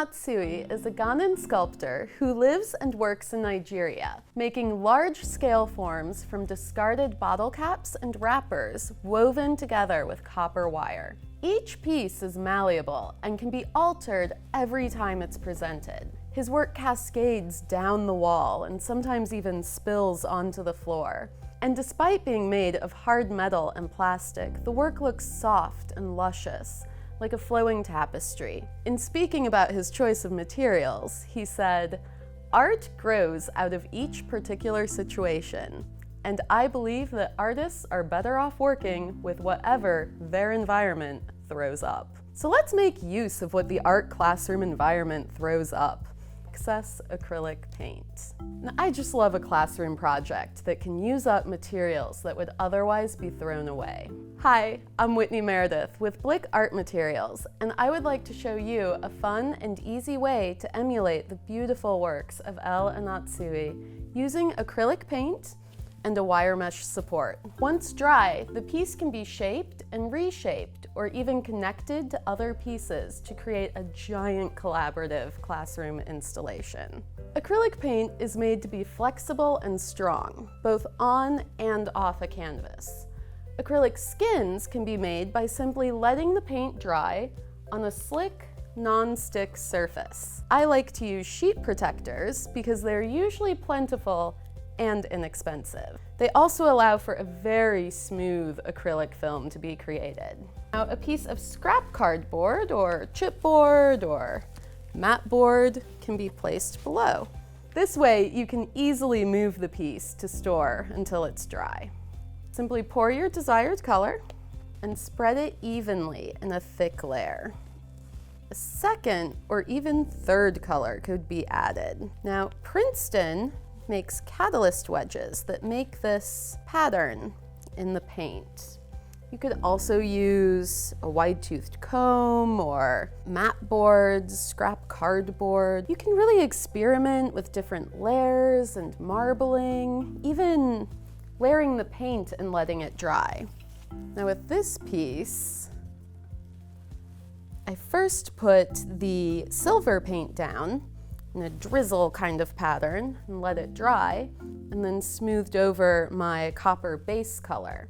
Anatsui is a Ghanaian sculptor who lives and works in Nigeria, making large-scale forms from discarded bottle caps and wrappers woven together with copper wire. Each piece is malleable and can be altered every time it's presented. His work cascades down the wall and sometimes even spills onto the floor. And despite being made of hard metal and plastic, the work looks soft and luscious, like a flowing tapestry. In speaking about his choice of materials, he said, "Art grows out of each particular situation, and I believe that artists are better off working with whatever their environment throws up." So let's make use of what the art classroom environment throws up. Excess acrylic paint. Now, I just love a classroom project that can use up materials that would otherwise be thrown away. Hi, I'm Whitney Meredith with Blick Art Materials, and I would like to show you a fun and easy way to emulate the beautiful works of Anatsuis using acrylic paint and a wire mesh support. Once dry, the piece can be shaped and reshaped, or even connected to other pieces to create a giant collaborative classroom installation. Acrylic paint is made to be flexible and strong, both on and off a canvas. Acrylic skins can be made by simply letting the paint dry on a slick, non-stick surface. I like to use sheet protectors because they're usually plentiful and inexpensive. They also allow for a very smooth acrylic film to be created. Now, a piece of scrap cardboard or chipboard or mat board can be placed below. This way, you can easily move the piece to store until it's dry. Simply pour your desired color and spread it evenly in a thick layer. A second or even third color could be added. Now, Princeton makes catalyst wedges that make this pattern in the paint. You could also use a wide-toothed comb or mat boards, scrap cardboard. You can really experiment with different layers and marbling, even layering the paint and letting it dry. Now with this piece, I first put the silver paint down in a drizzle kind of pattern and let it dry, and then smoothed over my copper base color.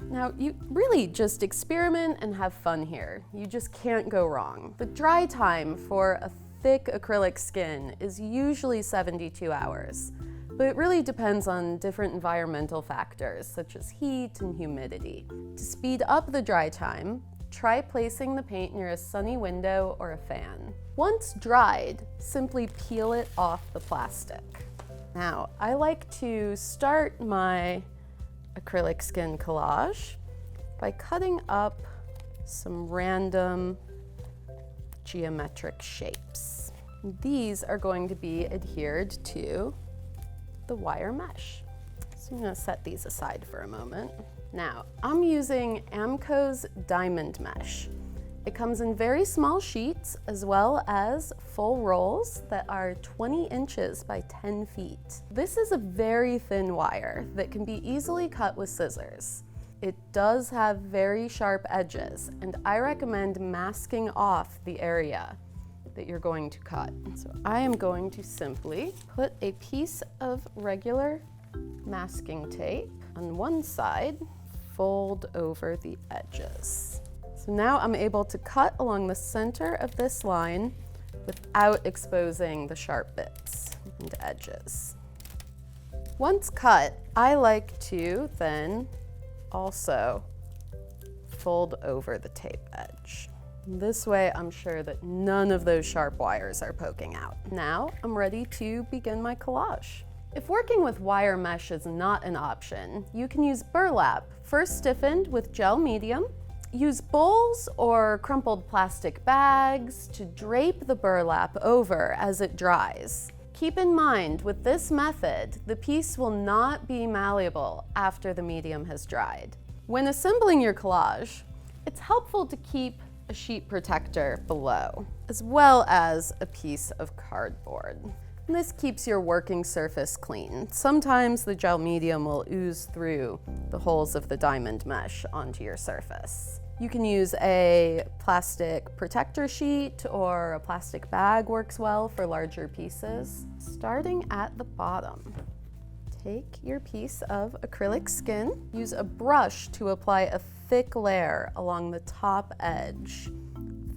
Now, you really just experiment and have fun here. You just can't go wrong. The dry time for a thick acrylic skin is usually 72 hours, but it really depends on different environmental factors such as heat and humidity. To speed up the dry time, try placing the paint near a sunny window or a fan. Once dried, simply peel it off the plastic. Now, I like to start my acrylic skin collage by cutting up some random geometric shapes. These are going to be adhered to the wire mesh. So I'm going to set these aside for a moment. Now, I'm using Amco's diamond mesh. It comes in very small sheets as well as full rolls that are 20 inches by 10 feet. This is a very thin wire that can be easily cut with scissors. It does have very sharp edges, and I recommend masking off the area that you're going to cut. So I am going to simply put a piece of regular masking tape on one side, fold over the edges. So now I'm able to cut along the center of this line without exposing the sharp bits and edges. Once cut, I like to then also fold over the tape edge. This way I'm sure that none of those sharp wires are poking out. Now I'm ready to begin my collage. If working with wire mesh is not an option, you can use burlap, first stiffened with gel medium. Use bowls or crumpled plastic bags to drape the burlap over as it dries. Keep in mind, with this method, the piece will not be malleable after the medium has dried. When assembling your collage, it's helpful to keep a sheet protector below, as well as a piece of cardboard. And this keeps your working surface clean. Sometimes the gel medium will ooze through the holes of the diamond mesh onto your surface. You can use a plastic protector sheet, or a plastic bag works well for larger pieces. Starting at the bottom, take your piece of acrylic skin. Use a brush to apply a thick layer along the top edge,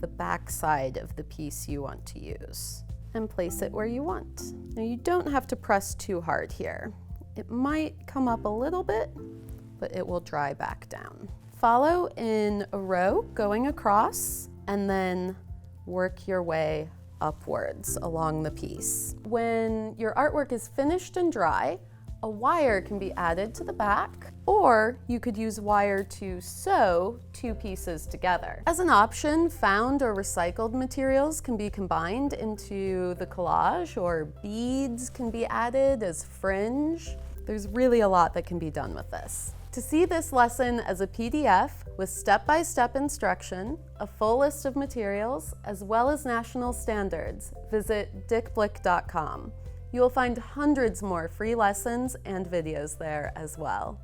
the back side of the piece you want to use, and place it where you want. Now you don't have to press too hard here. It might come up a little bit, but it will dry back down. Follow in a row going across, and then work your way upwards along the piece. When your artwork is finished and dry, a wire can be added to the back, or you could use wire to sew two pieces together. As an option, found or recycled materials can be combined into the collage, or beads can be added as fringe. There's really a lot that can be done with this. To see this lesson as a PDF with step-by-step instruction, a full list of materials, as well as national standards, visit dickblick.com. You will find hundreds more free lessons and videos there as well.